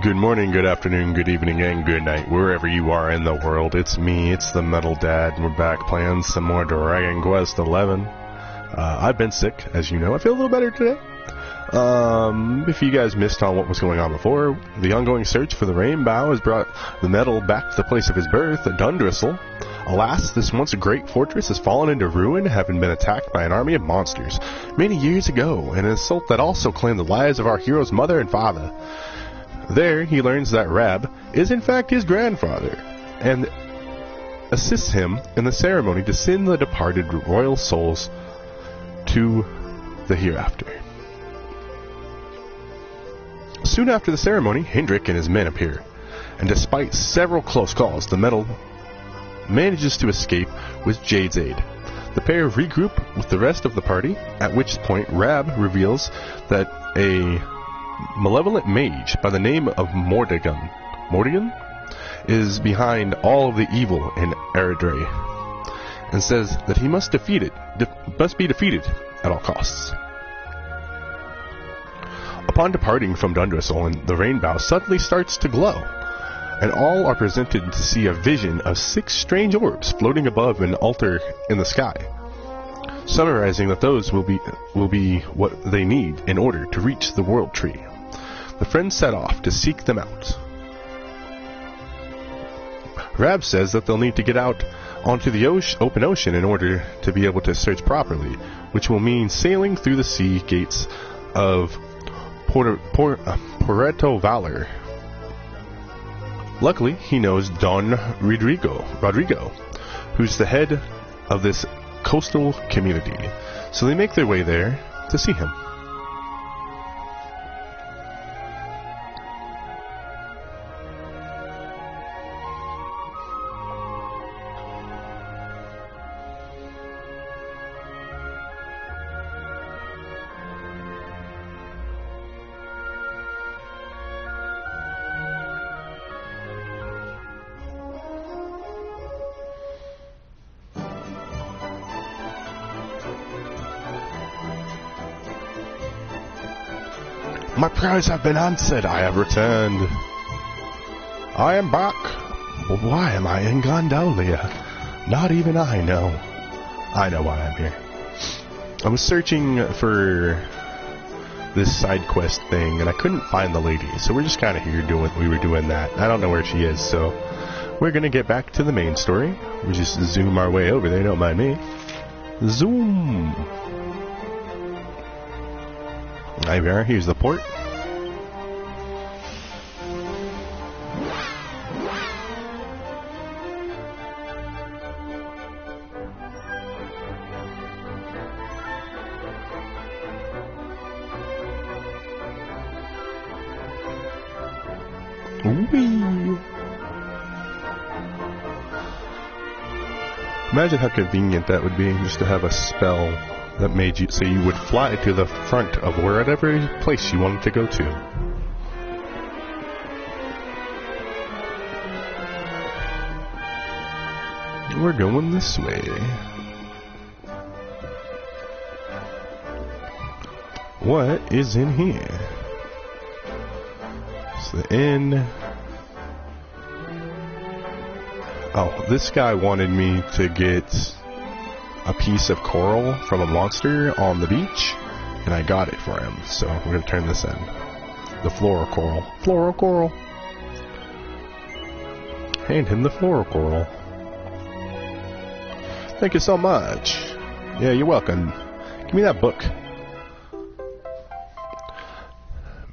Good morning, good afternoon, good evening, and good night, wherever you are in the world. It's me, it's the Metal Dad, and we're back playing some more Dragon Quest XI. I've been sick, as you know. I feel a little better today. If you guys missed on what was going on before, the ongoing search for the Rainbow has brought the metal back to the place of his birth, Dundrissel. Alas, this once great fortress has fallen into ruin, having been attacked by an army of monsters many years ago, an assault that also claimed the lives of our hero's mother and father. There, he learns that Rab is in fact his grandfather, and assists him in the ceremony to send the departed royal souls to the hereafter. Soon after the ceremony, Hendrik and his men appear, and despite several close calls, the metal manages to escape with Jade's aid. The pair regroup with the rest of the party, at which point Rab reveals that a malevolent mage by the name of Mordigan is behind all of the evil in Eridre, and says that he must be defeated at all costs. Upon departing from Dundrissel, the Rainbow suddenly starts to glow, and all are presented to see a vision of 6 strange orbs floating above an altar in the sky, summarizing that those will be what they need in order to reach the World Tree. The friends set off to seek them out. Rab says that they'll need to get out onto the open ocean in order to be able to search properly, which will mean sailing through the sea gates of Puerto Valor. Luckily, he knows Don Rodrigo, who's the head of this coastal community, so they make their way there to see him. My prayers have been answered. I have returned. I am back. But why am I in Gondolia? Not even I know. I know why I'm here. I was searching for this side quest thing, and I couldn't find the lady. So we're just kind of here doing that. I don't know where she is, so we're going to get back to the main story. We just zoom our way over there, don't mind me. Zoom! Right, here's the port. Whee! Imagine how convenient that would be, just to have a spell that made you so you would fly to the front of wherever place you wanted to go to. We're going this way. What is in here? It's the inn. Oh, this guy wanted me to get a piece of coral from a monster on the beach, and I got it for him, so we're going to turn this in. The floral coral. Floral coral. Hand him the floral coral. Thank you so much. Yeah, you're welcome. Give me that book.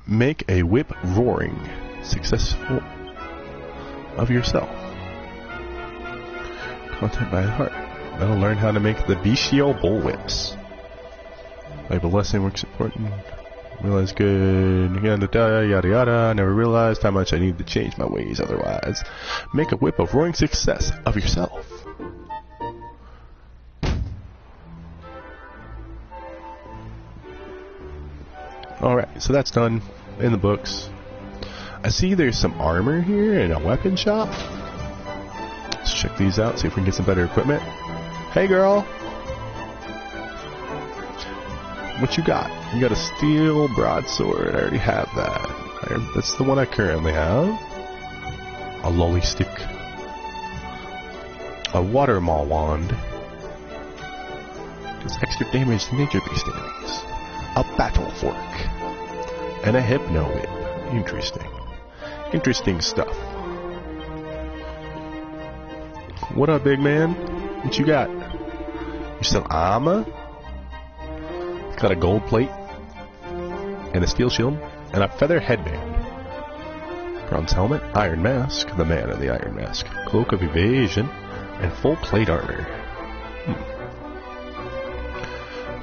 Make a whip roaring. Successful of yourself. Content by heart. That'll learn how to make the bestial bullwhips. Like a lesson works important. Realize good. Yada yada yada. Never realized how much I need to change my ways otherwise. Make a whip of roaring success of yourself. Alright, so that's done in the books. I see there's some armor here in a weapon shop. Let's check these out, see if we can get some better equipment. Hey girl! What you got? You got a steel broadsword. I already have that. That's the one I currently have. A lolly stick. A water maul wand. Does extra damage to nature-based enemies. A battle fork. And a hypno whip. Interesting. Interesting stuff. What up, big man? What you got? You still armor? Got a gold plate. And a steel shield. And a feather headband. Bronze helmet. Iron mask. The man in the iron mask. Cloak of evasion. And full plate armor.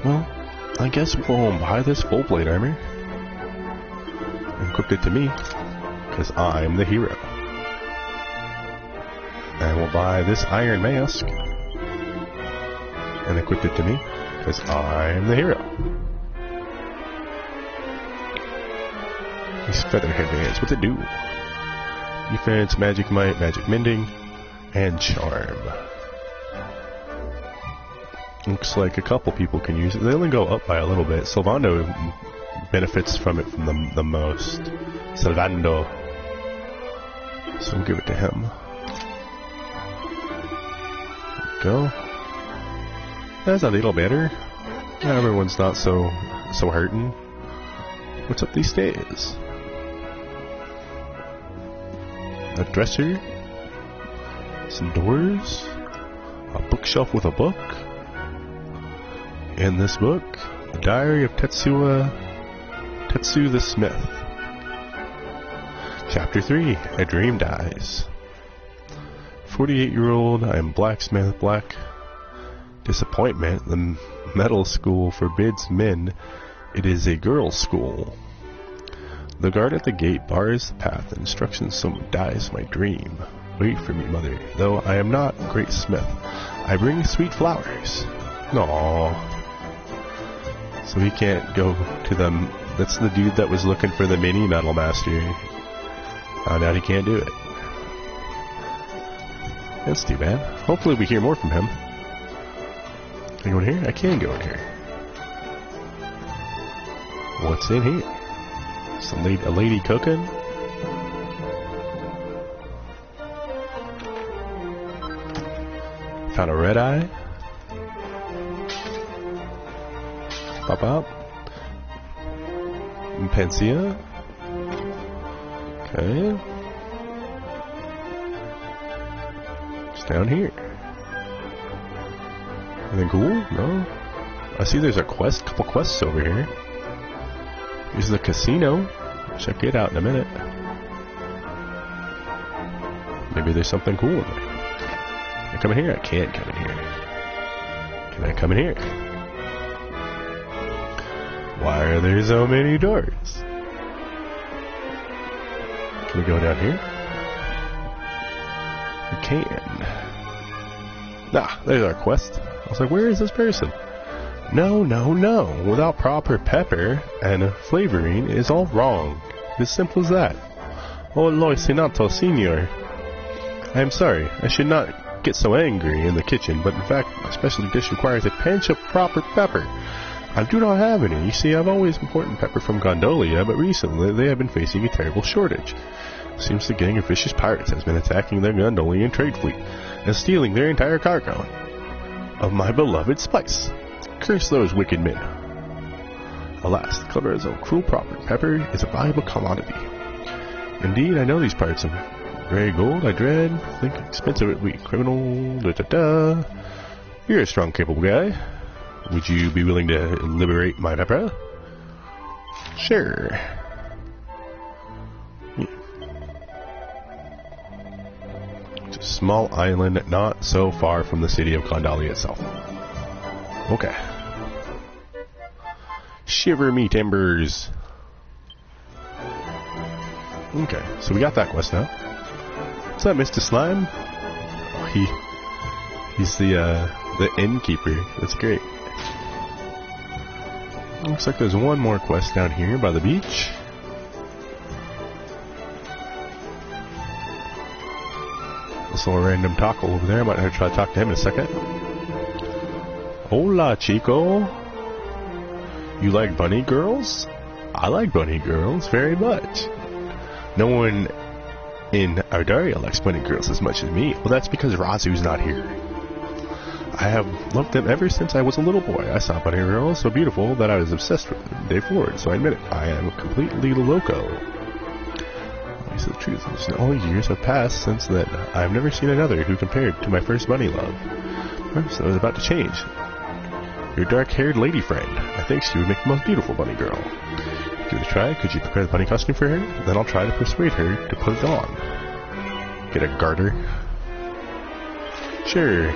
Well, I guess we'll go and buy this full plate armor. And equip it to me. Because I'm the hero. And we'll buy this iron mask. And equip it to me. Because I'm the hero. These feather headbands, what's it do? Defense, magic might, magic mending, and charm. Looks like a couple people can use it. They only go up by a little bit. Sylvando benefits from it from the most. Sylvando. So we'll give it to him. There we go. That's a little better. Everyone's not so hurting. What's up these days? A dresser, some doors, a bookshelf with a book, and this book, The Diary of Tetsu the Smith. Chapter 3, A Dream Dies. 48-year-old, I am blacksmith, black disappointment. The metal school forbids men. It is a girls' school. The guard at the gate bars the path. Instructions, someone dies my dream. Wait for me, mother. Though I am not a great smith, I bring sweet flowers. Aww. So he can't go to them. That's the dude that was looking for the mini metal master. Found out he can't do it. That's too bad. Hopefully we hear more from him. Can I go in here? I can go in here. What's in here? Is a lady cooking? Found a red eye. Pop up. Pansia. Okay. It's down here. Anything cool? No. I see there's a quest, couple quests over here. Here's the casino. Check it out in a minute. Maybe there's something cool in there. Can I come in here? I can't come in here. Can I come in here? Why are there so many doors? Can we go down here? We can. Ah, there's our quest. I was like, where is this person? No, no, no. Without proper pepper and flavoring, it's all wrong. It's as simple as that. Oh, lo sinato, senor. I am sorry. I should not get so angry in the kitchen, but in fact, my specialty dish requires a pinch of proper pepper. I do not have any. You see, I've always imported pepper from Gondolia, but recently they have been facing a terrible shortage. It seems the gang of vicious pirates has been attacking their Gondolian trade fleet and stealing their entire cargo of my beloved spice. Curse those wicked men. Alas, the clever as a cruel proverb, pepper is a valuable commodity. Indeed, I know these pirates of gray gold. I think expensive it be criminal. You're a strong, capable guy. Would you be willing to liberate my pepper? Sure. It's a small island not so far from the city of Condalia itself. Okay. Shiver me timbers. Okay, so we got that quest now. What's that, Mr. Slime? Oh, he's the innkeeper. That's great. Looks like there's one more quest down here by the beach. This little random taco over there. I might have to try to talk to him in a second. Hola, chico. You like bunny girls? I like bunny girls very much. No one in Ardaria likes bunny girls as much as me. Well, that's because Razu's not here. I have loved them ever since I was a little boy. I saw bunny girls so beautiful that I was obsessed with them day forward, so I admit it. I am completely loco. The truth is, all years have passed since then. I have never seen another who compared to my first bunny love. So I was about to change. Your dark-haired lady friend. I think she would make the most beautiful bunny girl. Give it a try. Could you prepare the bunny costume for her? Then I'll try to persuade her to put it on. Get a garter. Sure.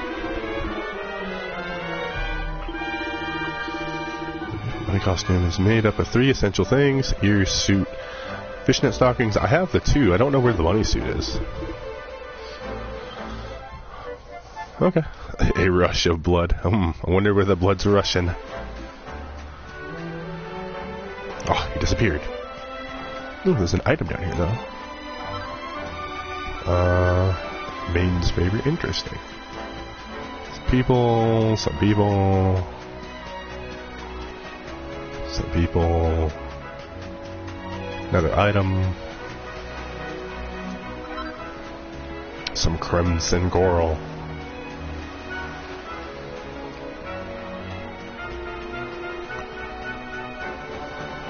Bunny costume is made up of 3 essential things: ears, suit, fishnet stockings. I have the 2. I don't know where the bunny suit is. Okay. A rush of blood. I wonder where the blood's rushing. Oh, he disappeared. Ooh, there's an item down here, though. Main's favorite. Interesting. Some people. Another item. Some crimson coral.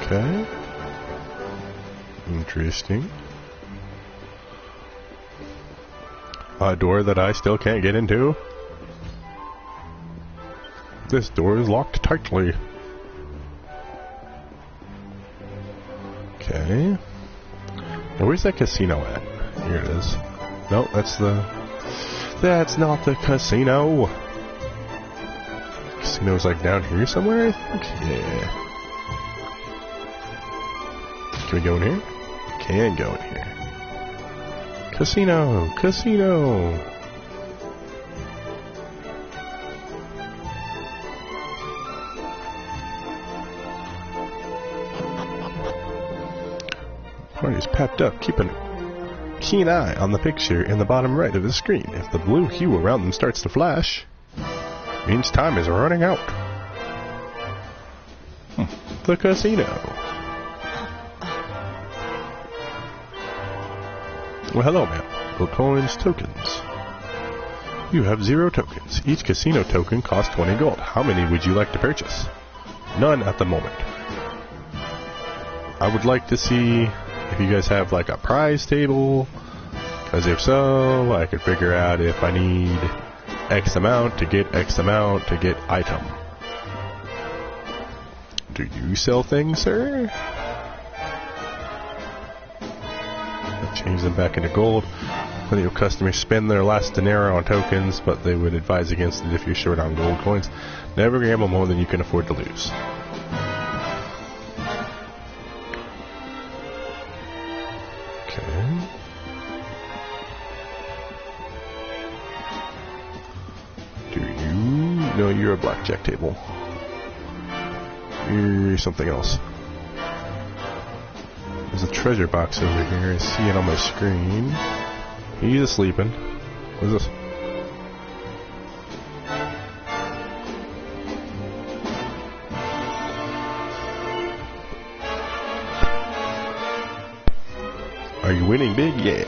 Okay. Interesting. A door that I still can't get into. This door is locked tightly. Okay. Now where's that casino at? Here it is. No, that's not the casino. Casino's like down here somewhere, I think? Yeah. Can we go in here? Can go in here. Casino! Casino! Party's packed up. Keep a keen eye on the picture in the bottom right of the screen. If the blue hue around them starts to flash, means time is running out. The casino. Well, hello, ma'am. Gold coins, tokens. You have 0 tokens. Each casino token costs 20 gold. How many would you like to purchase? None at the moment. I would like to see if you guys have like a prize table, because if so, I could figure out if I need X amount to get X amount to get item. Do you sell things, sir? Change them back into gold. Plenty of customers spend their last dinero on tokens, but they would advise against it if you're short on gold coins. Never gamble more than you can afford to lose. Okay. Do you? No, you're a blackjack table. You're something else. There's a treasure box over here. I see it on my screen. He's sleeping. What is this? Are you winning big? Yeah.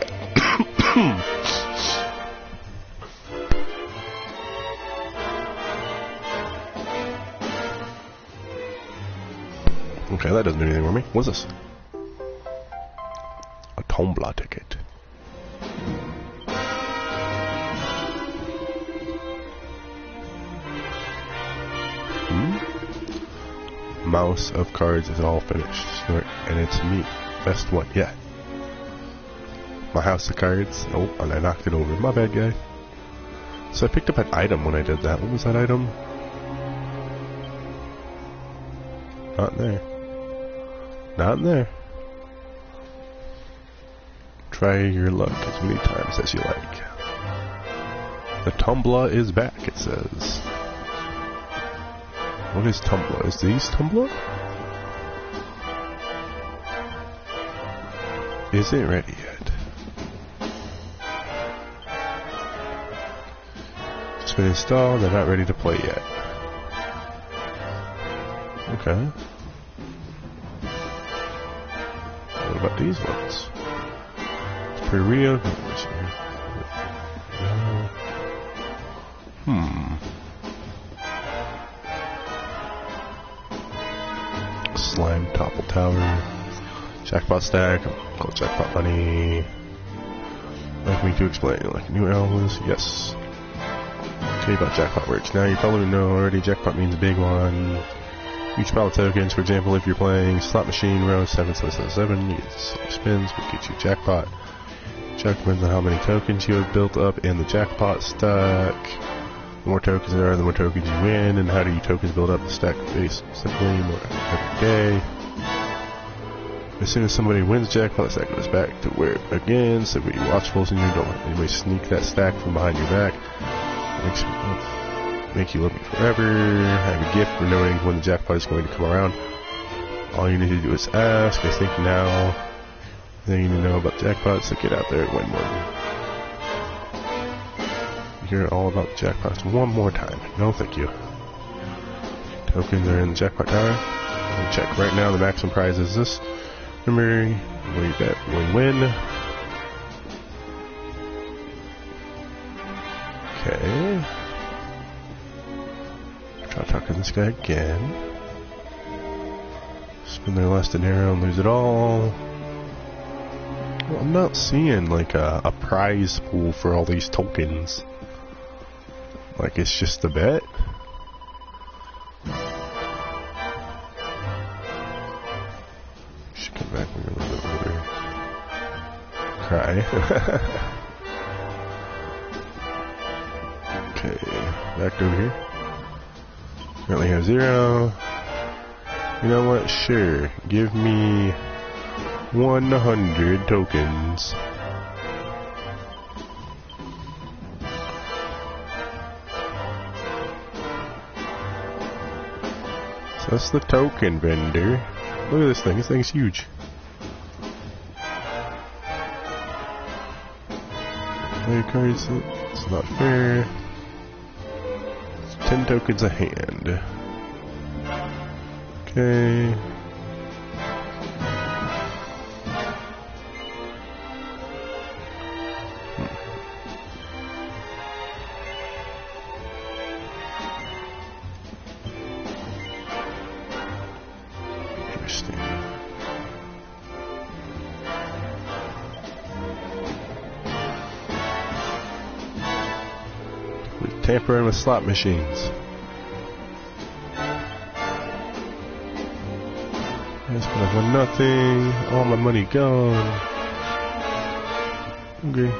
Okay, that doesn't do anything for me. What's this? A Tombola ticket. Mouse of cards is all finished. And it's me. Best one yet. My house of cards. Oh, and I knocked it over. My bad, guy. So I picked up an item when I did that. What was that item? Not in there. Not in there. Try your luck as many times as you like. The Tombola is back, it says. What is Tombola? Is these Tombola? Is it ready yet? Just been installed, they're not ready to play yet. Okay. What about these ones? for real. Slime topple tower. Jackpot stack. Call it jackpot money. Like me to explain. Like new elves? Yes. Tell you about jackpot works. Now you probably know already jackpot means a big one. Each pile of tokens, for example, if you're playing slot machine row 7777, you get 6 spins, which gets you jackpot. Jack depends on how many tokens you have built up in the jackpot stack. The more tokens there are, the more tokens you win. And how do you tokens build up the stack base? Simply, more every day. As soon as somebody wins jackpot, the stack goes back to where it begins. So be watchful so you don't let anybody sneak that stack from behind your back. Make you looking forever. Have a gift for knowing when the jackpot is going to come around. All you need to do is ask. I think now you need to know about jackpots, so get out there and win one. Hear all about the jackpots one more time. No, thank you. Tokens are in the jackpot tower. Let me check right now. The maximum prize is this. Remember, when you bet, when you win. Okay. Try talking to this guy again. Spend their last dinero and lose it all. Well, I'm not seeing like a prize pool for all these tokens. Like it's just a bet. Should come back when you're a little bit older. Cry. Okay, back over here. Currently have 0. You know what? Sure. Give me 100 tokens. So that's the token vendor. Look at this thing. This thing's huge. Play cards. It's not fair. 10 tokens a hand. Okay. Interesting. We're tampering with slot machines. I just put up nothing. All my money gone. Okay.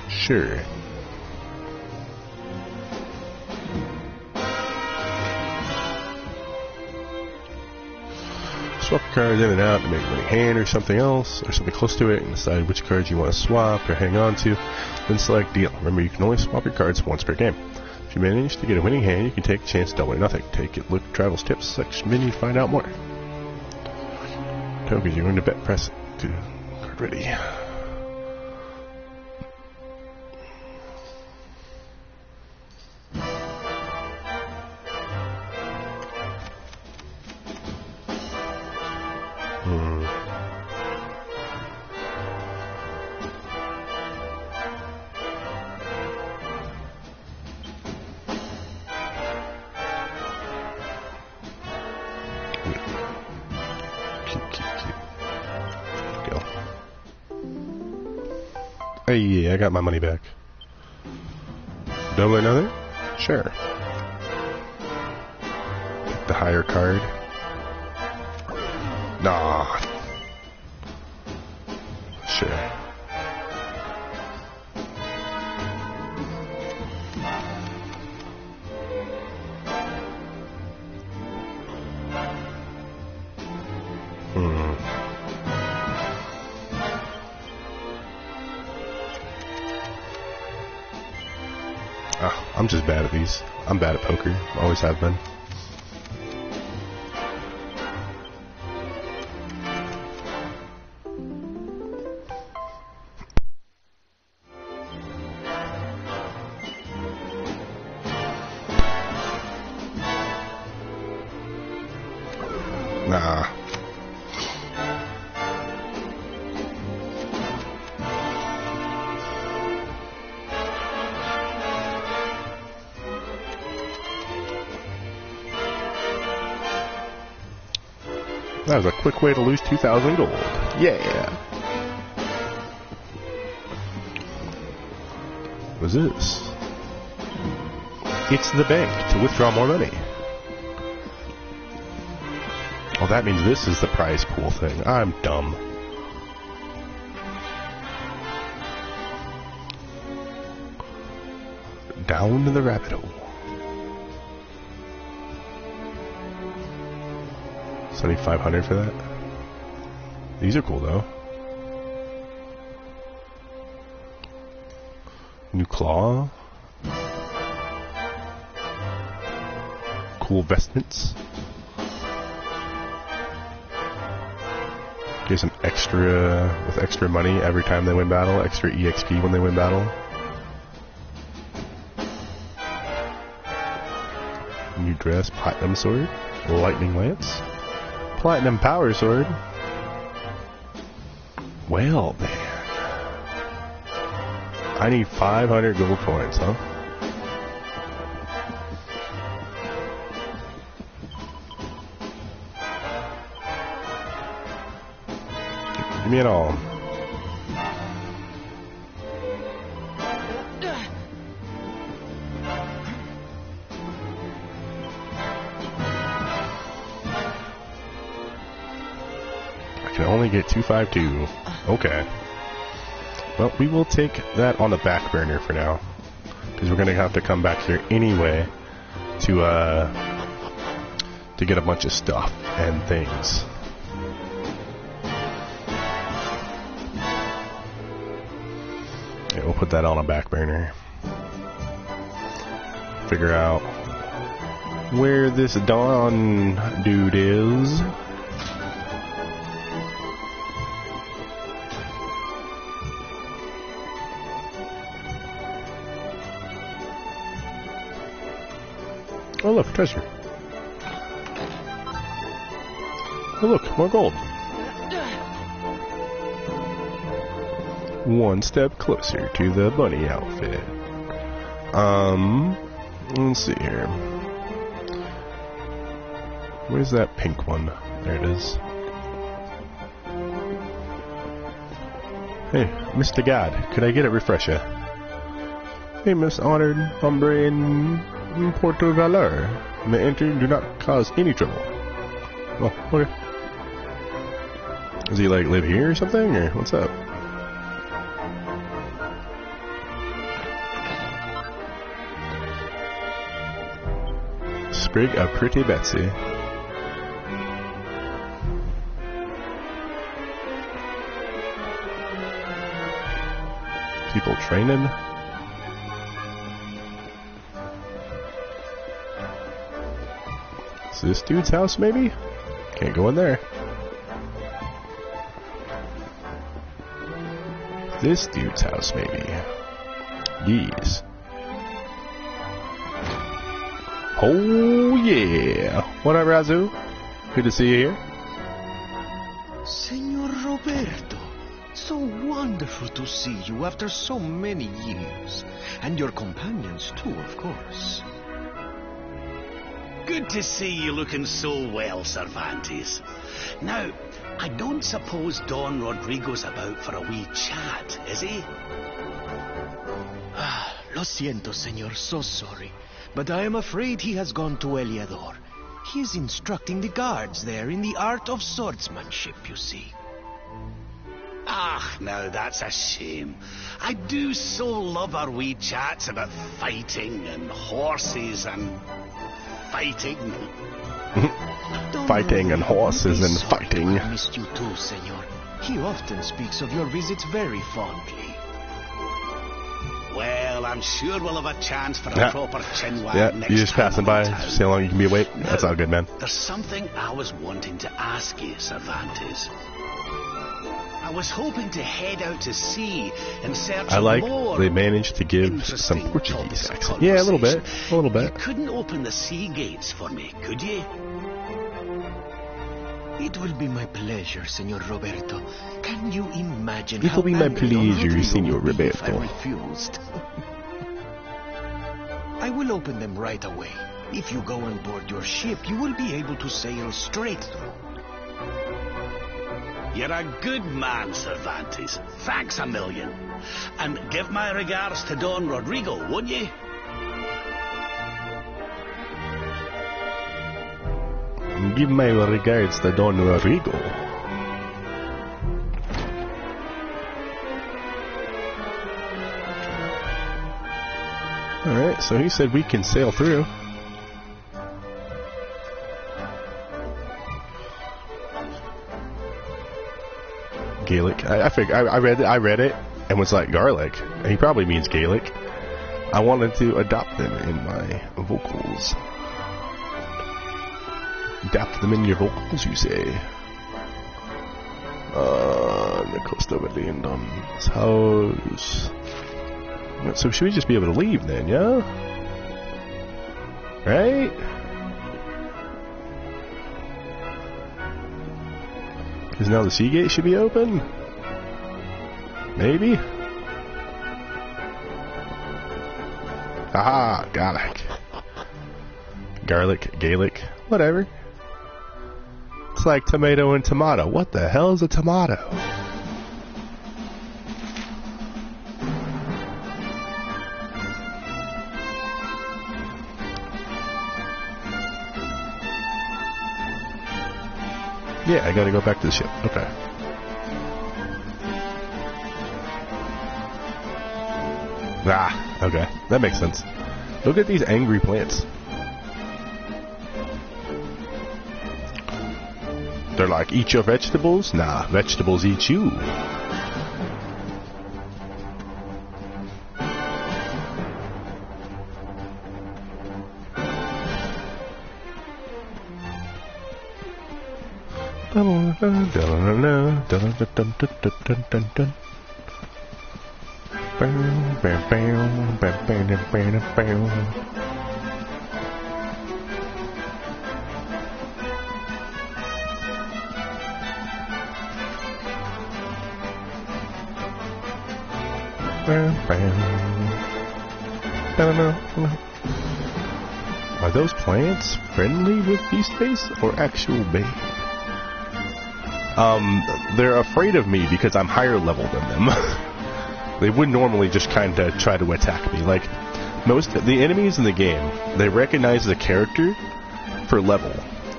Sure. Swap cards in and out to make money hand or something else, or something close to it, and decide which cards you want to swap or hang on to. Then select deal. Remember, you can only swap your cards once per game. If you manage to get a winning hand, you can take a chance to double or nothing. Take it, look, Travel's Tips section menu to find out more. Tokens, you're going to bet, press to card ready. Hey, yeah, I got my money back. Double or nothing? Sure. Pick the higher card. Nah. Sure. I'm just bad at these. I'm bad at poker. Always have been. Nah. That was a quick way to lose 2,000 gold. Yeah. What's this? It's the bank to withdraw more money. Oh, that means this is the prize pool thing. I'm dumb. Down to the rabbit hole. 7,500 for that. These are cool though. New claw. Cool vestments. Get some extra with extra money every time they win battle. Extra EXP when they win battle. New dress. Platinum sword. Lightning lance. Platinum power sword. Well, man. I need 500 gold coins, huh? Give me it all. I can only get 252. Okay. Well, we will take that on the back burner for now, because we're going to have to come back here anyway to get a bunch of stuff and things. Yeah, we'll put that on a back burner. Figure out where this Dawn dude is. Oh look, treasure. Oh look, more gold. One step closer to the bunny outfit. Let's see here. Where's that pink one? There it is. Hey, Mr. God, could I get a refresher? Hey, Miss Honored Hombre in Porto Valor. May enter, do not cause any trouble. Oh, okay. Does he like live here or something, or what's up? Sprig of Pretty Betsy. People training. Is this dude's house, maybe? Can't go in there. This dude's house, maybe. Yes. Oh, yeah. What up, Razu? Good to see you here. Senor Roberto, so wonderful to see you after so many years. And your companions, too, of course. Good to see you looking so well, Cervantes. Now, I don't suppose Don Rodrigo's about for a wee chat, is he? Lo siento, senor, so sorry. But I am afraid he has gone to Eliador. He is instructing the guards there in the art of swordsmanship, you see. Ah, now that's a shame. I do so love our wee chats about fighting and horses and fighting. Fighting and horses and fighting. I missed you too, senor. He often speaks of your visits very fondly. Well, I'm sure we'll have a chance for a proper chinwag next time. Yeah, you're just passing by, see how long you can be awake. That's all good, man. There's something I was wanting to ask you, Cervantes. I was hoping to head out to sea and search more. They managed to give some Portuguese accent. Yeah, a little bit. A little bit. You couldn't open the sea gates for me, could you? It will be my pleasure, Senor Roberto. Can you imagine It how will be my angry pleasure, Rodrigo Senor would be if I Roberto. refused? I will open them right away. If you go on board your ship, you will be able to sail straight through. You're a good man, Cervantes. Thanks a million. And give my regards to Don Rodrigo, won't you? Give my regards to Don Rodrigo. Alright, so he said we can sail through. Gaelic. I read it and was like garlic. He probably means Gaelic. I wanted to adopt them in my vocals. Adapt them in your vocals, you say? The coast of Adendom's house. So should we just be able to leave then, yeah? Right? Because now the sea gate should be open? Maybe? Aha! Garlic. Garlic, Gaelic, whatever. It's like tomato and tomato. What the hell is a tomato? Yeah, I gotta go back to the ship. Okay. Ah, okay. That makes sense. Look at these angry plants. They're like, eat your vegetables? Nah, vegetables eat you. Are those plants friendly with Beast Face or actual bait? They're afraid of me because I'm higher level than them. They would normally just kind of try to attack me. Like, most the enemies in the game, they recognize the character for level.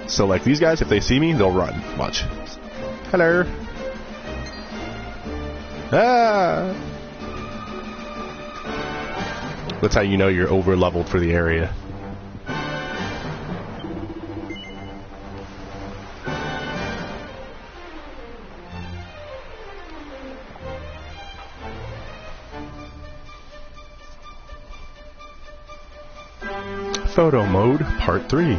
So, like, these guys, if they see me, they'll run. Watch. Hello. Ah! That's how you know you're over-leveled for the area. Photo mode, part 3.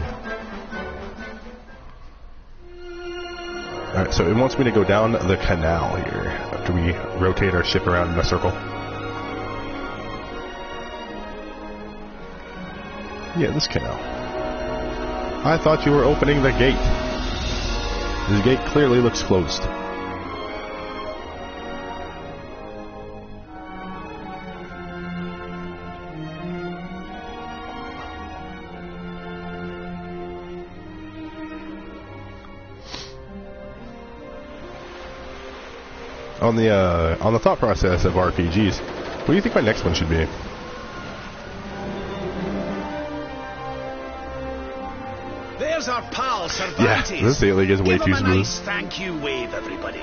Alright, so it wants me to go down the canal here after we rotate our ship around in a circle. Yeah, this canal. I thought you were opening the gate. The gate clearly looks closed. On the thought process of RPGs, what do you think my next one should be? There's our pal, Cervantes. Yeah, this sailing is way too Give him a smooth. nice thank you wave, everybody.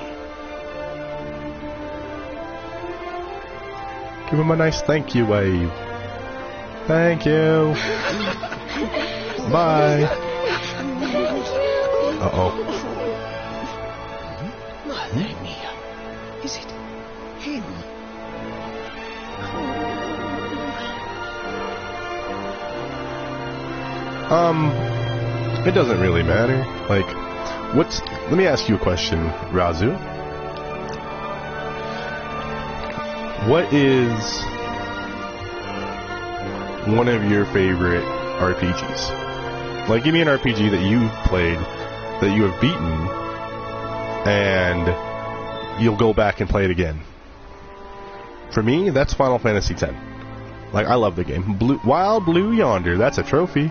Give him a nice thank you wave. Thank you. Bye. Uh-oh. Madre mia. Is it him? It doesn't really matter. Like, let me ask you a question, Razu. What is one of your favorite RPGs? Like, give me an RPG that you've played, that you have beaten, and you'll go back and play it again. For me, that's Final Fantasy X. Like, I love the game. Wild Blue Yonder, that's a trophy.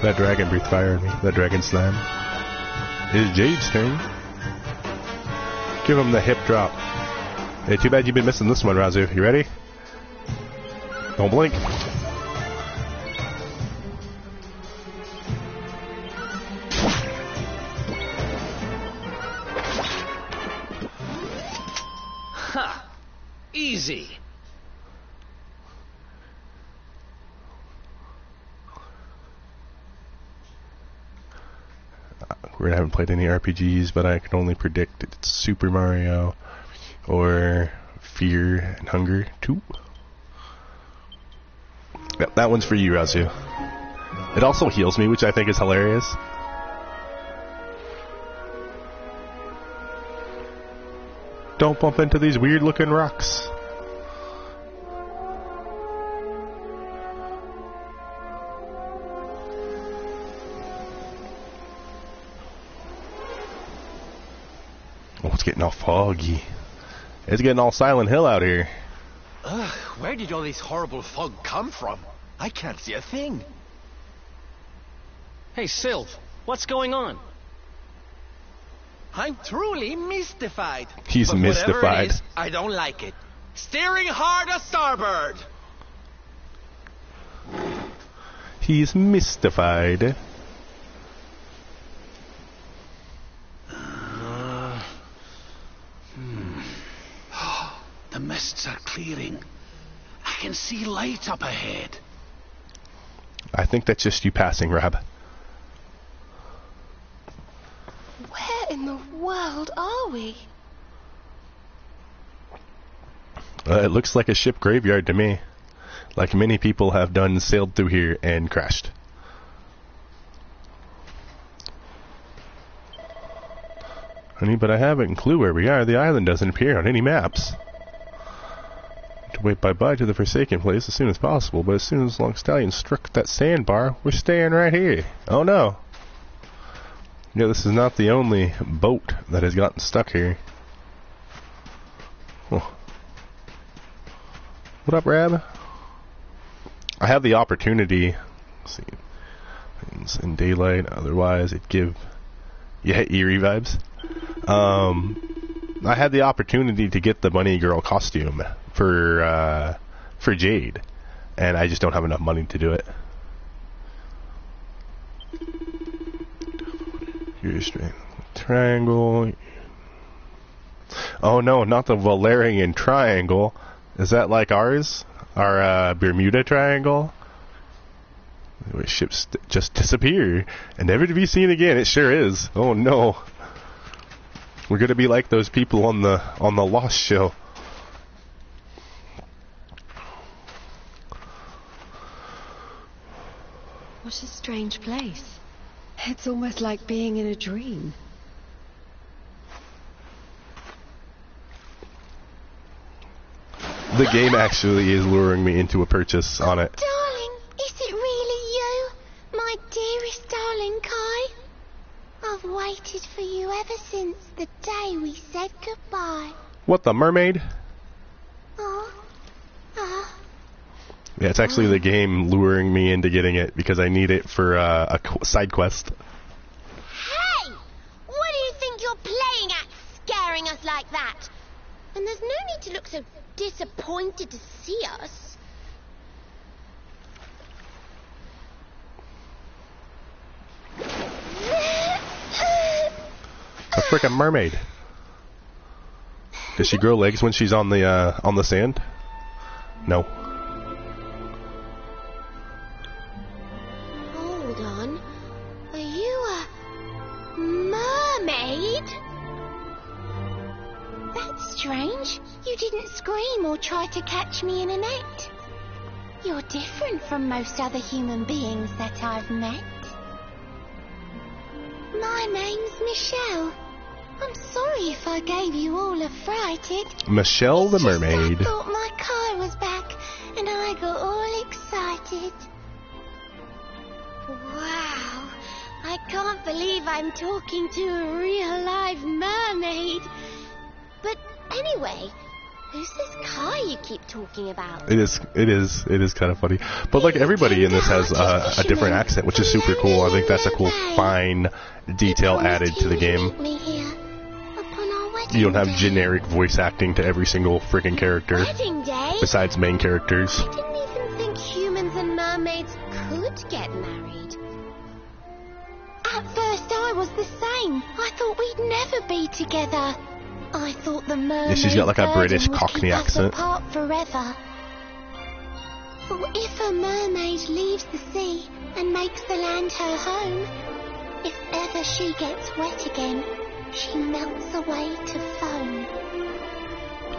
That dragon breathed fire at me. That dragon slam. It is Jade's turn. Give him the hip drop. Hey, too bad you've been missing this one, Razu. You ready? Don't blink. Ha! Easy. I haven't played any RPGs, but I can only predict it's Super Mario or Fear and Hunger 2. Yep, that one's for you, Razu. It also heals me, which I think is hilarious. Don't bump into these weird looking rocks. Oh, it's getting all foggy. It's getting all Silent Hill out here. Ugh, where did all this horrible fog come from? I can't see a thing. Hey, Sylv, what's going on? I'm truly mystified. He's but mystified. Whatever it is, I don't like it. Steering hard a starboard. He's mystified. The mists are clearing. I can see light up ahead. I think that's just you passing, Rob. Where in the world are we? It looks like a ship graveyard to me. Like many people have done, sailed through here and crashed. Honey, but I haven't a clue where we are. The island doesn't appear on any maps. To wait bye-bye to the Forsaken place as soon as possible, but as soon as Long Stallion struck that sandbar, we're staying right here. Oh no. Yeah, this is not the only boat that has gotten stuck here. Oh. What up, Rab? I have the opportunity. Let's see. It's in daylight, otherwise it'd give eerie vibes. I had the opportunity to get the Bunny Girl costume for Jade, and I just don't have enough money to do it. Here's triangle. Oh no, not the Valerian Triangle. Is that like ours? Our Bermuda Triangle? Where ships just disappear and never to be seen again. It sure is. Oh no. We're gonna be like those people on the Lost show. What a strange place. It's almost like being in a dream. The game actually is luring me into a purchase on it. Darling, is it really you? My dearest darling Kai? I've waited for you ever since the day we said goodbye. What, the mermaid? Yeah, it's actually the game luring me into getting it because I need it for a side quest. Hey! What do you think you're playing at, scaring us like that? And there's no need to look so disappointed to see us. A frickin' mermaid. Does she grow legs when she's on the sand? No. Hold on. Are you a mermaid? That's strange. You didn't scream or try to catch me in a net. You're different from most other human beings that I've met. My name's Michelle. I'm sorry if I gave you all a fright. Michelle the mermaid. I thought my car was back, and I got all excited. Wow, I can't believe I'm talking to a real live mermaid. But anyway, who's this car you keep talking about? It is kind of funny. But like everybody in this has a different accent, which is super cool. I think that's a cool, fine detail added to the game. You don't have generic voice acting to every single freaking character, besides main characters. I didn't even think humans and mermaids could get married. At first I was the same. I thought we'd never be together. I thought the mermaid she's got like a British would Cockney keep us accent. apart forever. For if a mermaid leaves the sea and makes the land her home, if ever she gets wet again, she melts away to foam.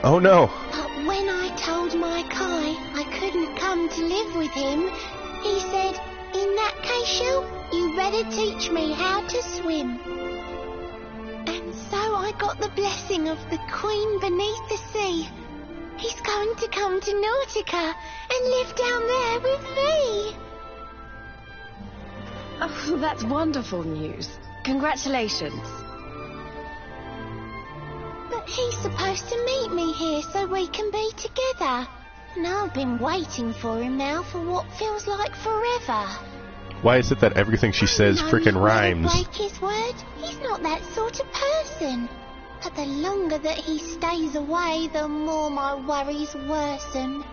Oh no! But when I told my Kai I couldn't come to live with him, he said, "In that case, Shell, you better teach me how to swim." And so I got the blessing of the Queen beneath the sea. He's going to come to Nautica and live down there with me. Oh, that's wonderful news. Congratulations. But he's supposed to meet me here so we can be together. And I've been waiting for him now for what feels like forever. Why is it that everything she says frickin' rhymes? Break his word. He's not that sort of person. But the longer that he stays away, the more my worries worsen.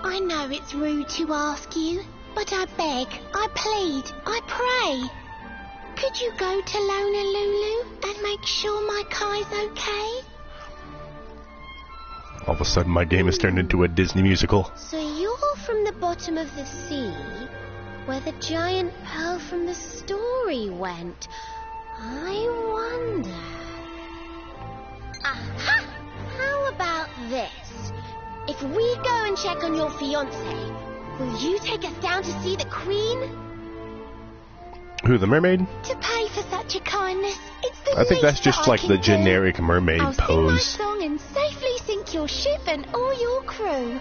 I know it's rude to ask you, but I beg, I plead, I pray. Could you go to Honolulu and make sure my Kai's okay? All of a sudden my game has turned into a Disney musical. So you're from the bottom of the sea, where the giant pearl from the story went. I wonder... Aha! How about this? If we go and check on your fiancé, will you take us down to see the Queen? Who, the mermaid? To pay for such a kindness, it's the I think that's least just that I like can the do. generic mermaid I'll pose. sing my song and safely sink your ship and all your crew.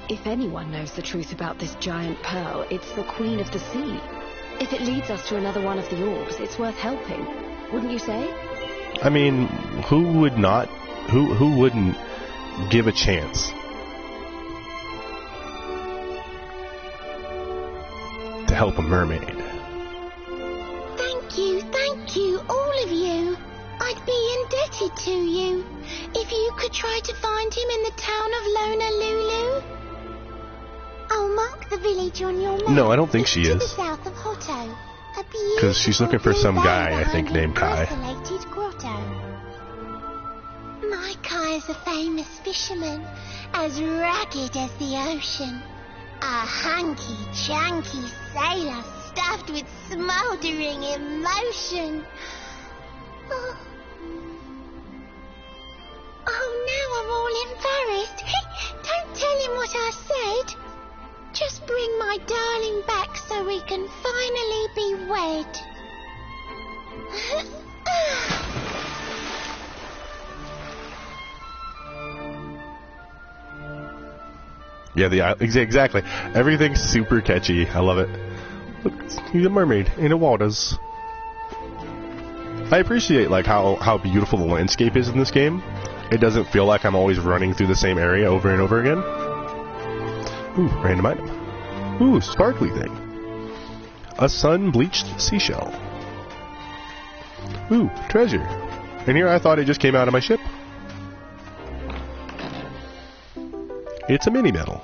If anyone knows the truth about this giant pearl, it's the Queen of the Sea. If it leads us to another one of the orbs, it's worth helping. Wouldn't you say? I mean, who would not? Who wouldn't give a chance to help a mermaid? Thank you, all of you. I'd be indebted to you. If you could try to find him in the town of Honolulu. I'll mark the village on your map. No, I don't think It's she to is. the south of Hotto. Because she's looking for some guy, I think, named Kai. Isolated grotto. My Kai's a famous fisherman, as rugged as the ocean. A hanky-chanky sailor stuffed with smouldering emotion. Oh, now I'm all embarrassed. Don't tell him what I said. Just bring my darling back so we can finally be wed. Yeah, exactly. Everything's super catchy. I love it. Look, he's a mermaid in the waters. I appreciate like how beautiful the landscape is in this game. It doesn't feel like I'm always running through the same area over and over again. Ooh, random item. Ooh, sparkly thing. A sun-bleached seashell. Ooh, treasure. And here I thought it just came out of my ship. It's a mini medal.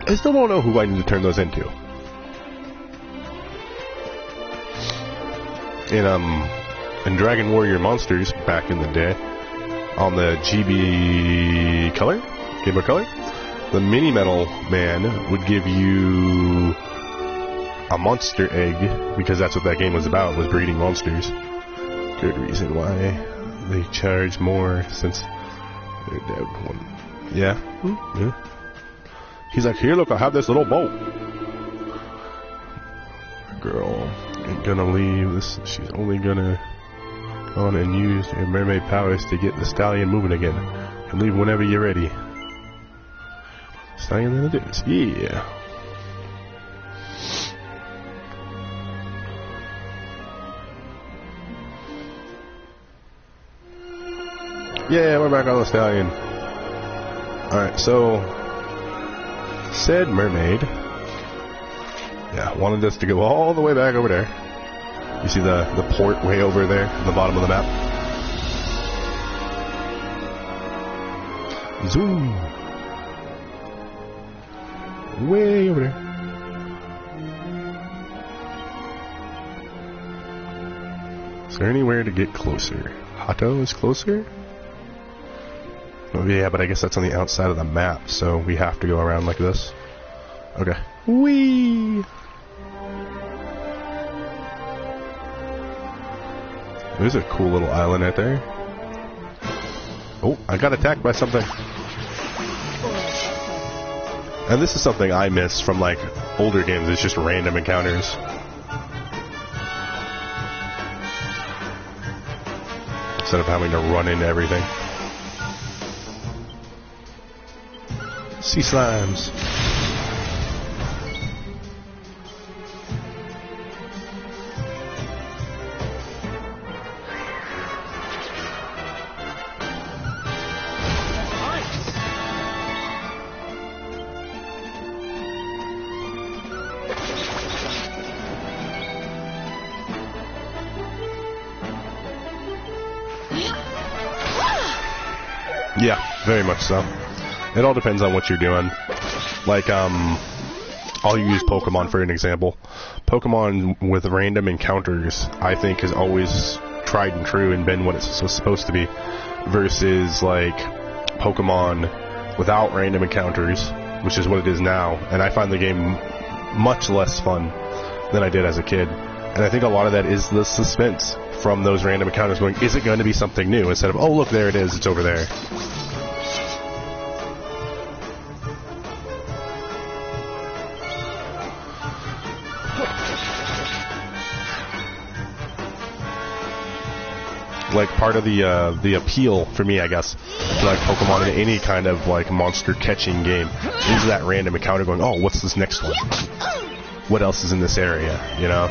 I still don't know who I need to turn those into. In Dragon Warrior Monsters back in the day, on the GB Color, Game Boy Color, the mini medal man would give you a monster egg, because that's what that game was about, was breeding monsters. Good reason why they charge more since they're dead one. Yeah. Yeah. He's like, here, look, I have this little boat. girl ain't gonna leave. She's only gonna go on and use her mermaid powers to get the stallion moving again. You can leave whenever you're ready. Stallion then it is. Yeah. Yeah, we're back on the stallion. Alright, so said mermaid, yeah, wanted us to go all the way back over there. You see the port way over there at the bottom of the map? Zoom. Way over there. Is there anywhere to get closer? Hato is closer? Oh, yeah, but I guess that's on the outside of the map, so we have to go around like this. Okay. Whee! There's a cool little island right there. Oh, I got attacked by something. And this is something I miss from, like, older games. It's just random encounters. Instead of having to run into everything. Sea slimes. Yeah, very much so. It all depends on what you're doing. Like, I'll use Pokemon for an example. Pokemon with random encounters, I think, has always tried and true and been what it's supposed to be. Versus, like, Pokemon without random encounters, which is what it is now. And I find the game much less fun than I did as a kid. And I think a lot of that is the suspense from those random encounters going, is it going to be something new? Instead of, oh, look, there it is, it's over there. Like, part of the appeal for me, I guess, to like Pokemon in any kind of like monster catching game is that random encounter going, oh, what's this next one? What else is in this area, you know?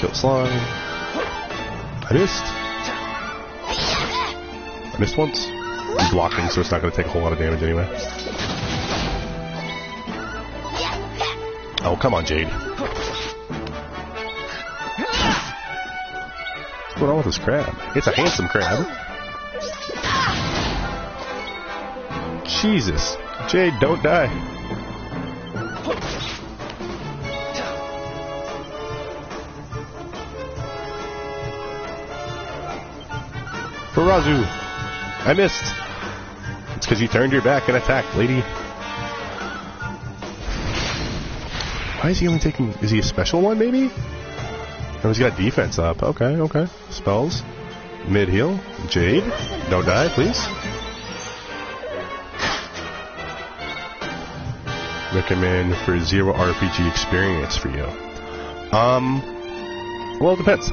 Kill slime. I missed once. I'm blocking, so it's not going to take a whole lot of damage anyway. Oh, come on, Jade. What's going on with this crab? It's a handsome crab. Jesus. Jade, don't die. Farazu. I missed. It's because you turned your back and attacked, lady. Why is he only taking... Is he a special one, maybe? Oh, he's got defense up. Okay, okay. Spells. Mid-heal. Jade. Don't die, please. Recommend for 0 RPG experience for you. Well, it depends.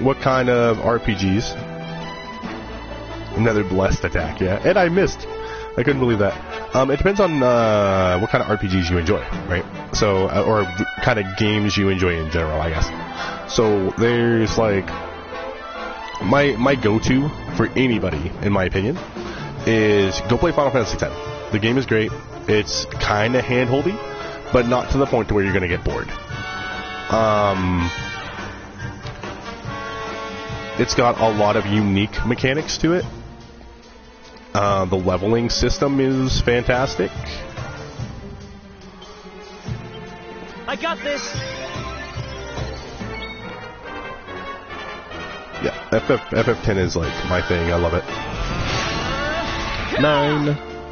What kind of RPGs? Another blessed attack, yeah. And I missed. I couldn't believe that. It depends on what kind of RPGs you enjoy, right? So, or kind of games you enjoy in general, I guess. So, there's like my go-to for anybody, in my opinion, is go play Final Fantasy X. The game is great. It's kind of hand-holdy, but not to the point to where you're going to get bored. It's got a lot of unique mechanics to it. The leveling system is fantastic. I got this. Yeah, FF10 is like my thing. I love it. 9.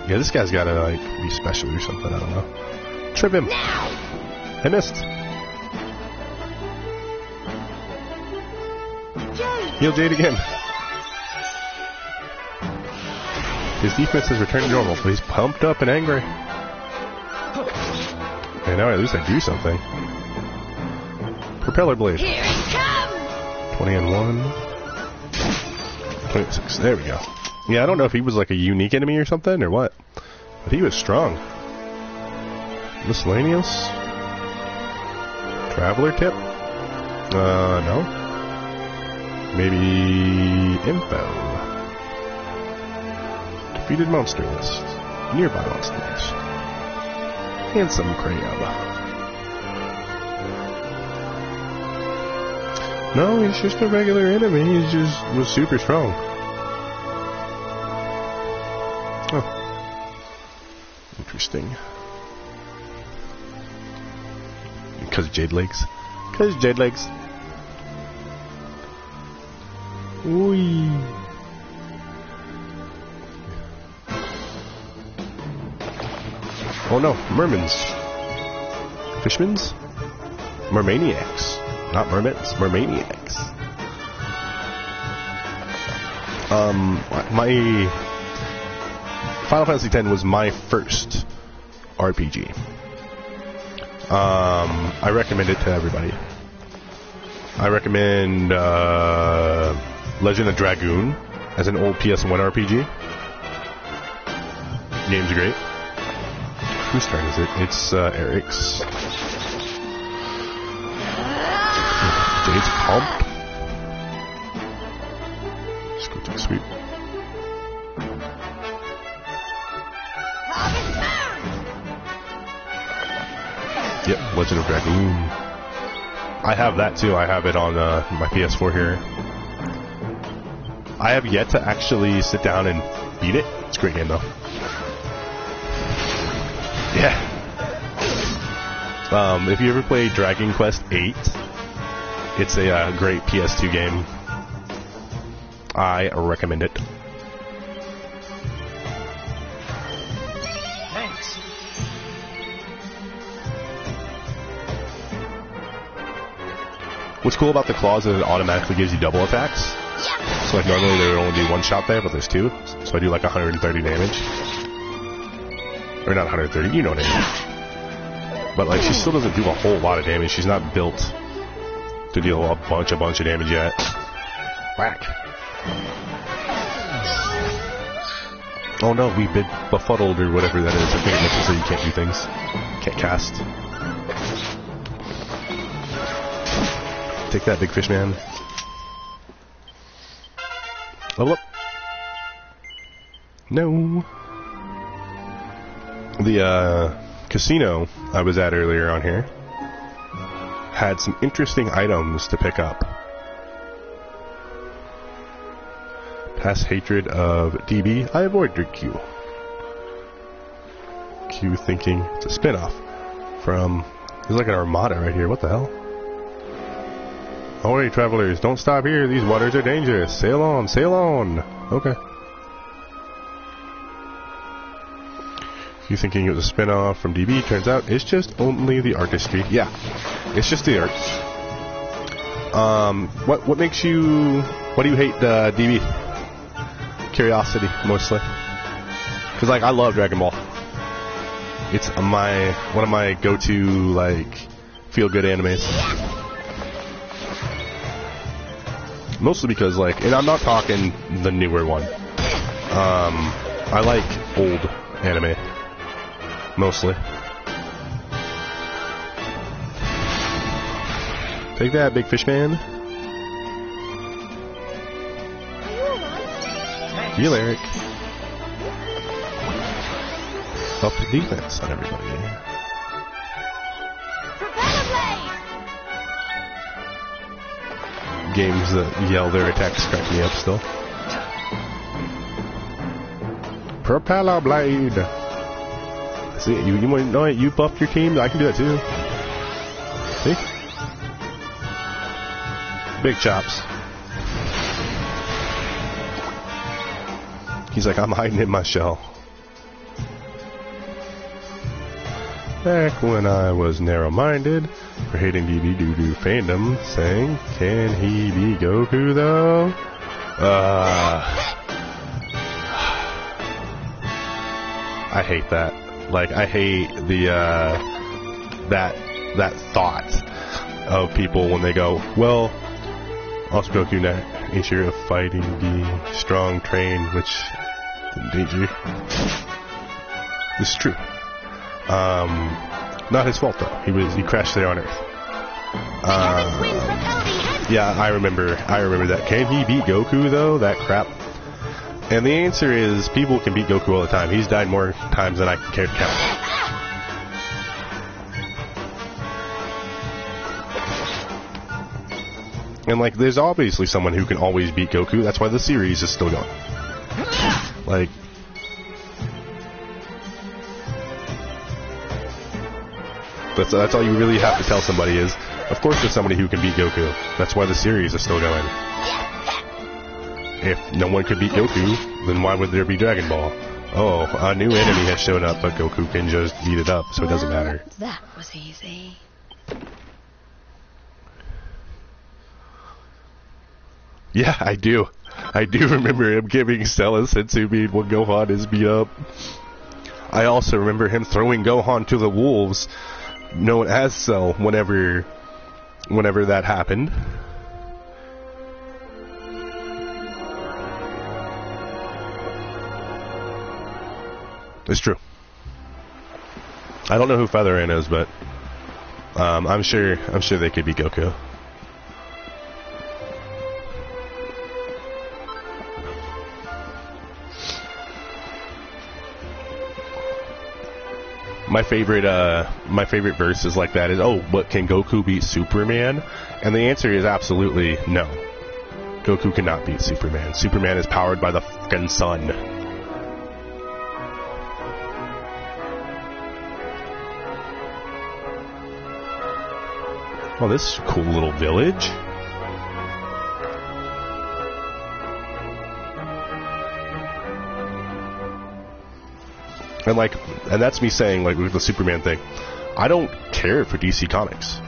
Yeah, this guy's gotta like be special or something. I don't know. Trip him. I missed. Heal Jade again. His defense has returned to normal, but he's pumped up and angry. And now at least I do something. Propeller blade. Here it comes! 20 and 1. 26. There we go. Yeah, I don't know if he was like a unique enemy or something or what. But he was strong. Miscellaneous. Traveler tip? No. Maybe info. Defeated monster list. Nearby monsters. And some crab. No, he's just a regular enemy. He just was super strong. Oh. Interesting. Because Jade Legs. Because Jade Legs. Wee. Oh no, mermans. Fishmans? Mermaniacs. Not mermaids, mermaniacs. My Final Fantasy X was my first RPG. I recommend it to everybody. I recommend Legend of Dragoon as an old PS1 RPG. Game's great. Whose turn is it? It's Eric's. Jade's pumped. Just go take a sweep. Yep, Legend of Dragoon. I have that too. I have it on my PS4 here. I have yet to actually sit down and beat it. It's a great game though. Yeah. If you ever play Dragon Quest VIII, it's a great PS2 game. I recommend it. Thanks. What's cool about the claws is it automatically gives you double attacks. So like normally there would only be one shot there, but there's two. So I do like 130 damage. Or not 130, you know what I mean. But like she still doesn't do a whole lot of damage. She's not built to deal a bunch of damage yet. Whack. Oh no, we've been befuddled or whatever that is. I think it makes it so you can't do things. Can't cast. Take that, big fish man. Level up. No. The casino I was at earlier on here had some interesting items to pick up. Past hatred of DB, I avoided Q. Q thinking it's a spin-off from... There's like an armada right here, what the hell? Ahoy, travelers, don't stop here, these waters are dangerous. Sail on, sail on. Okay. You thinking it was a spin-off from DB, turns out it's just only the artistry. Yeah, it's just the art. What makes you... What do you hate DB? Curiosity, mostly. Because, like, I love Dragon Ball. It's one of my go-to, like, feel-good animes. Mostly because, like, and I'm not talking the newer one. I like old anime. Mostly. Take that, big fish man. Heal Eric. Up defense on everybody. Games that yell their attacks crack me up still. Propeller blade. See, you know it, you buffed your team, I can do that too. See? Big chops. He's like, I'm hiding in my shell. Back when I was narrow-minded for hating DB doo-doo fandom, saying, can he be Goku though? I hate that. Like, I hate the that thought of people when they go, well, also Goku nature of fighting, being strong, trained, which danger. This is true. Not his fault though. He crashed there on Earth. Yeah, I remember that. Can he beat Goku though? That crap. And the answer is people can beat Goku all the time. He's died more times than I can care to count. And like, there's obviously someone who can always beat Goku. That's why the series is still going. Like, that's all you really have to tell somebody is, of course there's somebody who can beat Goku. That's why the series is still going. If no one could beat Goku, then why would there be Dragon Ball? Oh, a new enemy has shown up, but Goku can just beat it up, so it doesn't matter. That was easy. Yeah, I do. I do remember him giving Cell Sensu beam when Gohan is beat up. I also remember him throwing Gohan to the wolves, known as Cell, whenever that happened. It's true. I don't know who Featherin is, but I'm sure they could beat Goku. My favorite verse is like that is, oh, but can Goku beat Superman? And the answer is absolutely no. Goku cannot beat Superman. Superman is powered by the fucking sun. Oh, this is a cool little village. And that's me saying, like, with the Superman thing, I don't care for DC Comics.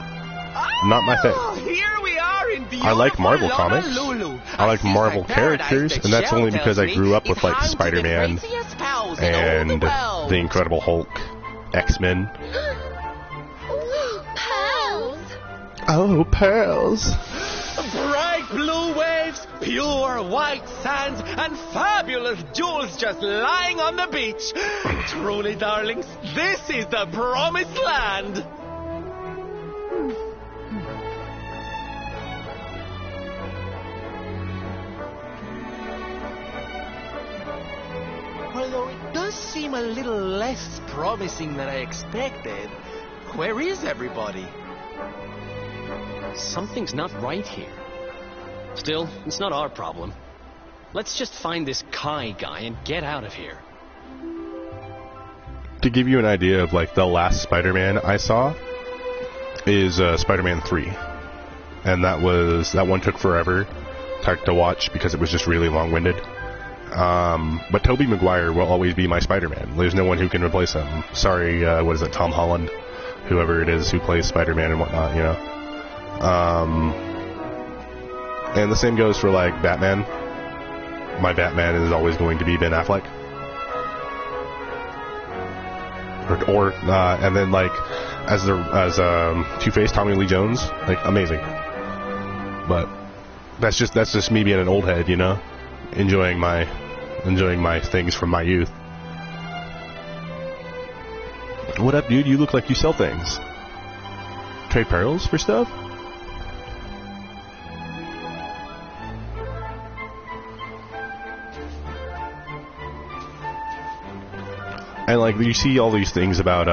Not my thing. Here we are in I like Marvel Comics. I like Marvel characters, and that's only because I grew up with, like, Spider-Man and the Incredible Hulk, X-Men. Oh, pearls. Bright blue waves, pure white sands, and fabulous jewels just lying on the beach. Truly, darlings, this is the promised land. Although it does seem a little less promising than I expected. Where is everybody? Something's not right here. Still, it's not our problem. Let's just find this Kai guy and get out of here. To give you an idea of, like, the last Spider-Man I saw is Spider-Man 3. And that one took forever to watch because it was just really long-winded. But Tobey Maguire will always be my Spider-Man. There's no one who can replace him. Sorry, what is it, Tom Holland? Whoever it is who plays Spider-Man and whatnot, you know. And the same goes for, like, Batman. My Batman is always going to be Ben Affleck. And then, like, as Two-Face, Tommy Lee Jones, like, amazing. But that's just me being an old head, you know, enjoying my things from my youth. What up, dude? You look like you sell things. Trade pearls for stuff? And, like, you see all these things about,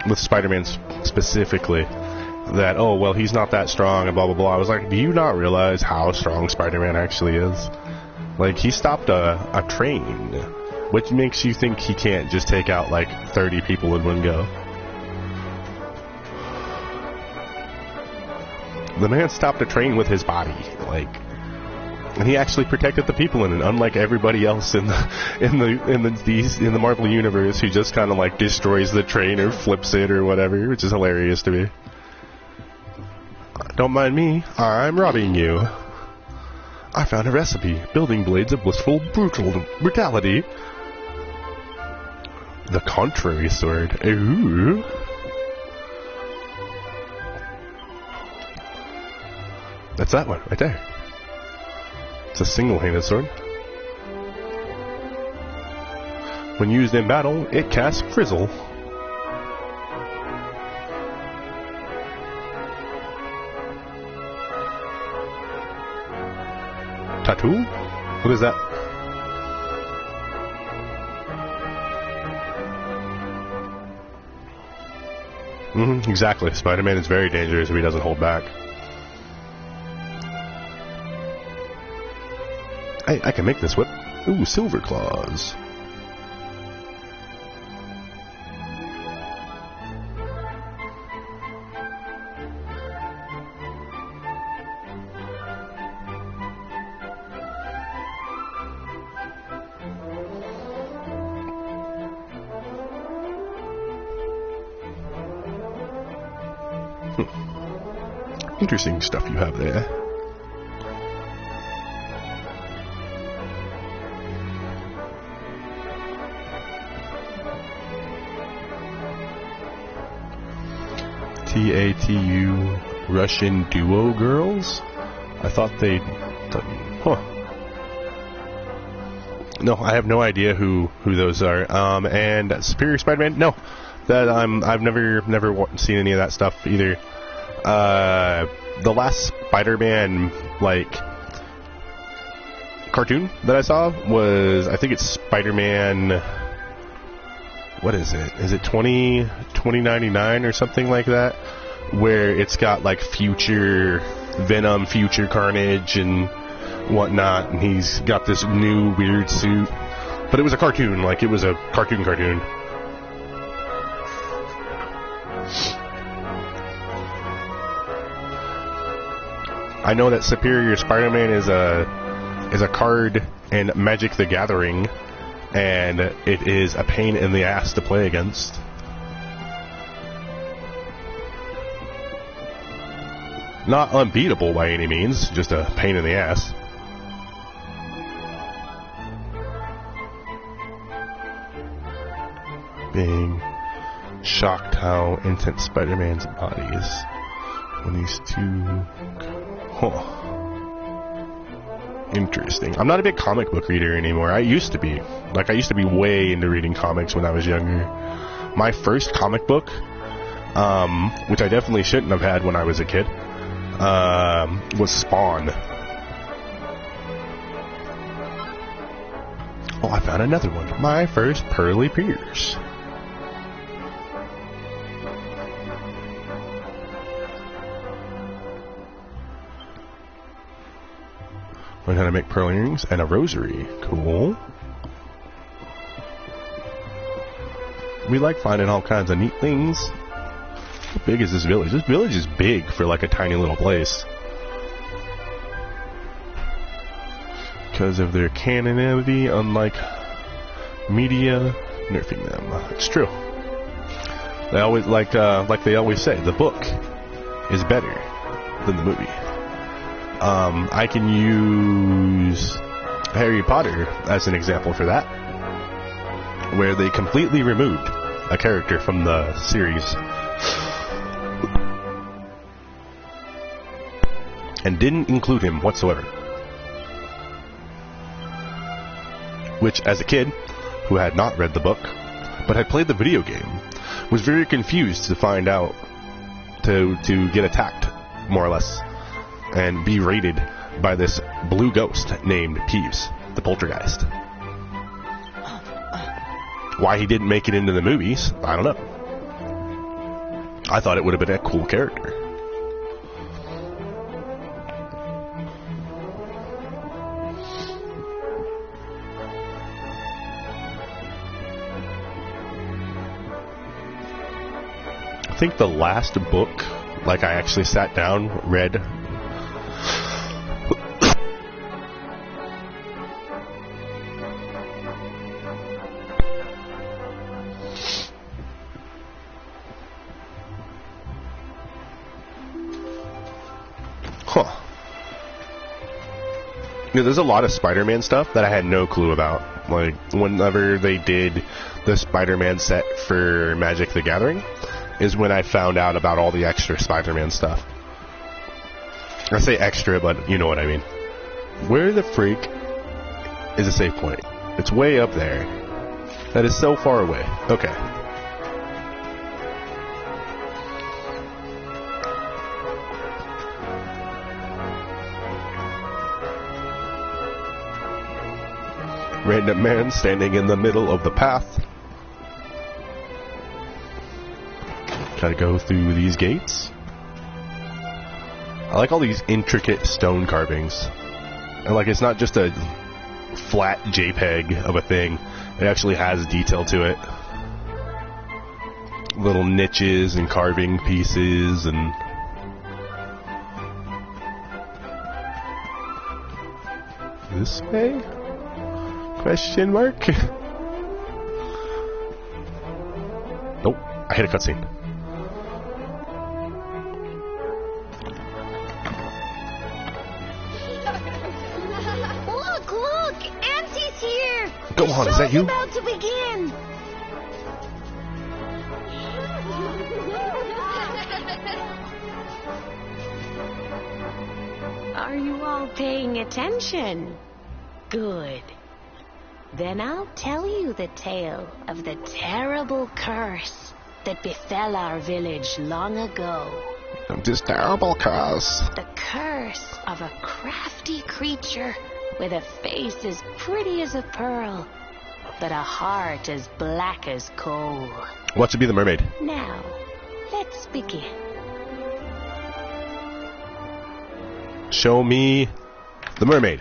with Spider-Man specifically, that, oh, well, he's not that strong, and blah, blah, blah. I was like, do you not realize how strong Spider-Man actually is? Like, he stopped a train, which makes you think he can't just take out, like, 30 people in one go. The man stopped a train with his body, like... And he actually protected the people in it, unlike everybody else in the Marvel universe who just kind of like destroys the train or flips it or whatever, which is hilarious to me. Don't mind me, I'm robbing you. I found a recipe: building blades of blissful brutality. The contrary sword. Ooh. That's that one, right there. It's a single-handed sword. When used in battle, it casts Frizzle. Tattoo? What is that? Exactly. Spider-Man is very dangerous if he doesn't hold back. I can make this whip. Ooh, silver claws. Interesting stuff you have there. TATU Russian duo girls? I thought they'd... Huh. No, I have no idea who those are. And Superior Spider-Man? No. That I've never seen any of that stuff either. The last Spider-Man cartoon that I saw was, I think it's Spider-Man, what is it? Is it 2099 or something like that? Where it's got future Venom, future Carnage and whatnot, and he's got this new weird suit. But it was a cartoon, it was a cartoon. I know that Superior Spider-Man is a card in Magic the Gathering, and it is a pain in the ass to play against. Not unbeatable by any means, just a pain in the ass. Being shocked how intense Spider-Man's body is when these two... Huh. Interesting. I'm not a big comic book reader anymore. I used to be. I used to be way into reading comics when I was younger. My first comic book, which I definitely shouldn't have had when I was a kid, was Spawn. Oh, I found another one. My first Pearly Pierce. Learn how to make pearl earrings and a rosary. Cool. We like finding all kinds of neat things. How big is this village? This village is big for a tiny little place. Because of their canonality, unlike media nerfing them. It's true. They always they always say, the book is better than the movie. I can use Harry Potter as an example for that, where they completely removed a character from the series and didn't include him whatsoever. Which, as a kid who had not read the book but had played the video game, was very confused to find out to get attacked, more or less, and be raided by this blue ghost named Peeves, the poltergeist. Why he didn't make it into the movies, I don't know. I thought it would have been a cool character. I think the last book, I actually sat down, read... There's a lot of Spider-Man stuff that I had no clue about. Whenever they did the Spider-Man set for Magic the Gathering, is when I found out about all the extra Spider-Man stuff. I say extra, but you know what I mean. Where the freak is a save point? It's way up there. That is so far away. Okay. Random man standing in the middle of the path. Gotta go through these gates. I like all these intricate stone carvings. And like, it's not just a flat JPEG of a thing. It actually has detail to it. Little niches and carving pieces and... This way? Question mark? Nope, I hit a cutscene. Look! Auntie's here! Go on, is that you? About to begin! Are you all paying attention? Good. Then I'll tell you the tale of the terrible curse that befell our village long ago. This terrible curse. The curse of a crafty creature with a face as pretty as a pearl, but a heart as black as coal. What should be the mermaid? Now, let's begin. Show me the mermaid.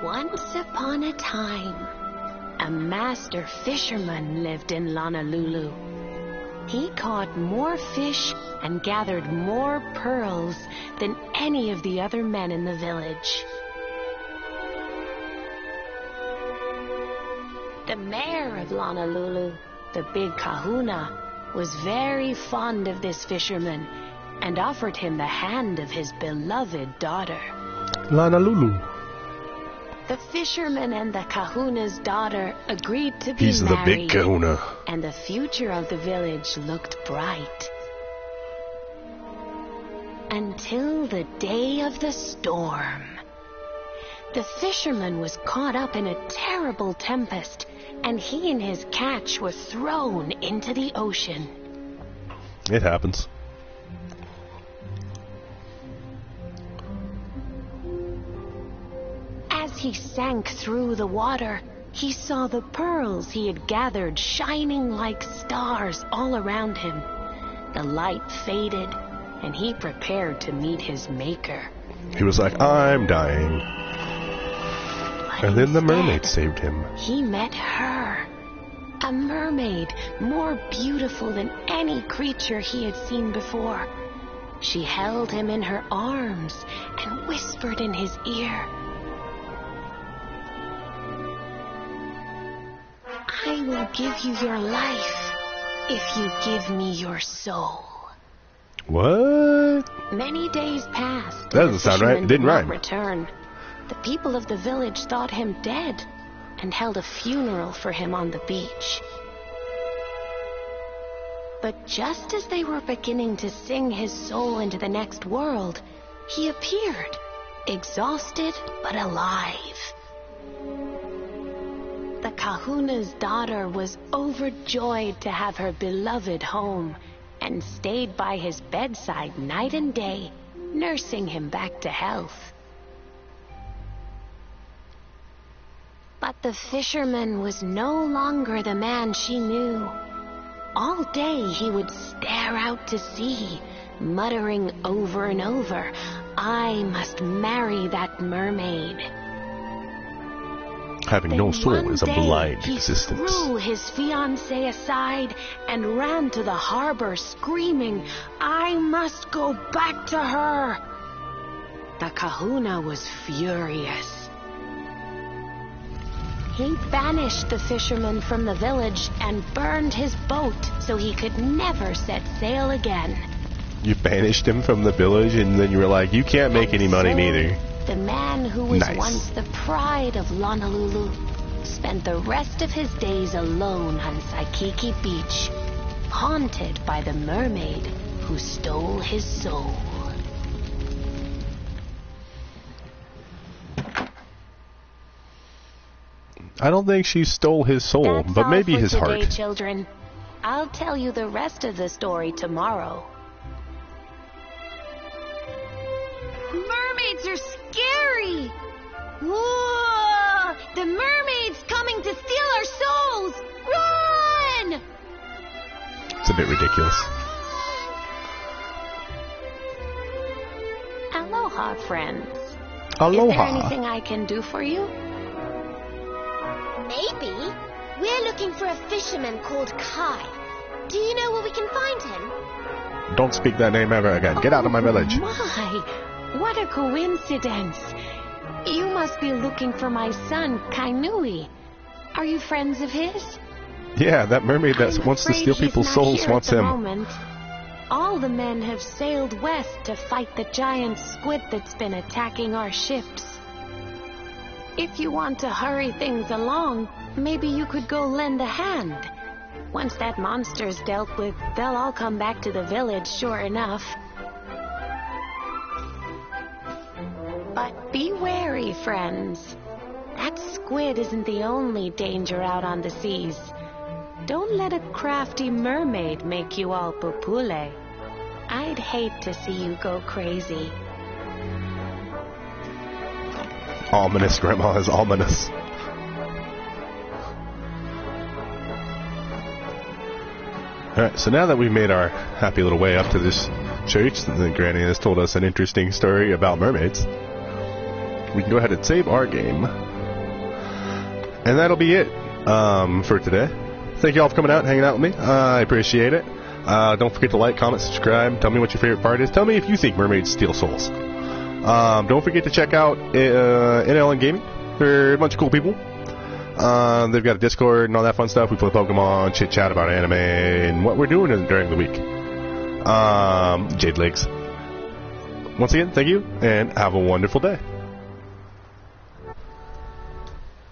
Once upon a time, a master fisherman lived in Honolulu. He caught more fish and gathered more pearls than any of the other men in the village. The mayor of Honolulu, the big kahuna, was very fond of this fisherman and offered him the hand of his beloved daughter. Honolulu. The fisherman and the kahuna's daughter agreed to be He's married. the big kahuna. And the future of the village looked bright. Until the day of the storm. The fisherman was caught up in a terrible tempest, and he and his catch were thrown into the ocean. It happens. As he sank through the water, he saw the pearls he had gathered shining like stars all around him. The light faded, and he prepared to meet his maker. He was like, I'm dying. But And then the instead, mermaid saved him. He met her. A mermaid more beautiful than any creature he had seen before. She held him in her arms and whispered in his ear, I will give you your life if you give me your soul. What? Many days passed. That doesn't sound right. It didn't rhyme. Return. The people of the village thought him dead and held a funeral for him on the beach. But just as they were beginning to sing his soul into the next world, he appeared, exhausted but alive. The kahuna's daughter was overjoyed to have her beloved home and stayed by his bedside night and day, nursing him back to health. But the fisherman was no longer the man she knew. All day he would stare out to sea, muttering over and over, I must marry that mermaid. Having no soul is a blind he existence. threw his fiancée aside and ran to the harbor screaming, I must go back to her. The kahuna was furious. He banished the fisherman from the village and burned his boat so he could never set sail again. You banished him from the village and then you were like, you can't make any money neither. The man who was Nice. once the pride of Honolulu spent the rest of his days alone on Waikiki Beach, haunted by the mermaid who stole his soul. I don't think she stole his soul, That's but maybe all for his today, heart. Children. I'll tell you the rest of the story tomorrow. Mermaids are scary! Whoa! The mermaid's coming to steal our souls! Run! It's a bit ridiculous. Aloha, friends. Aloha. Is there anything I can do for you? Maybe. We're looking for a fisherman called Kai. Do you know where we can find him? Don't speak that name ever again. Get out of my village. My, what a coincidence. You must be looking for my son, Kainui. Are you friends of his? Yeah, that mermaid that wants to steal people's souls wants him. Moment. All the men have sailed west to fight the giant squid that's been attacking our ships. If you want to hurry things along, maybe you could go lend a hand. Once that monster's dealt with, they'll all come back to the village, sure enough. But be wary, friends. That squid isn't the only danger out on the seas. Don't let a crafty mermaid make you all pupule. I'd hate to see you go crazy. Ominous, Grandma is ominous. Alright, so now that we've made our happy little way up to this church, and Granny has told us an interesting story about mermaids, we can go ahead and save our game. And that'll be it for today. Thank you all for coming out and hanging out with me. I appreciate it. Don't forget to like, comment, subscribe. Tell me what your favorite part is. Tell me if you think mermaids steal souls. Don't forget to check out NLN Gaming. They're a bunch of cool people. They've got a Discord and all that fun stuff. We play Pokemon, chit-chat about anime, and what we're doing during the week. Jade Legs. Once again, thank you, and have a wonderful day.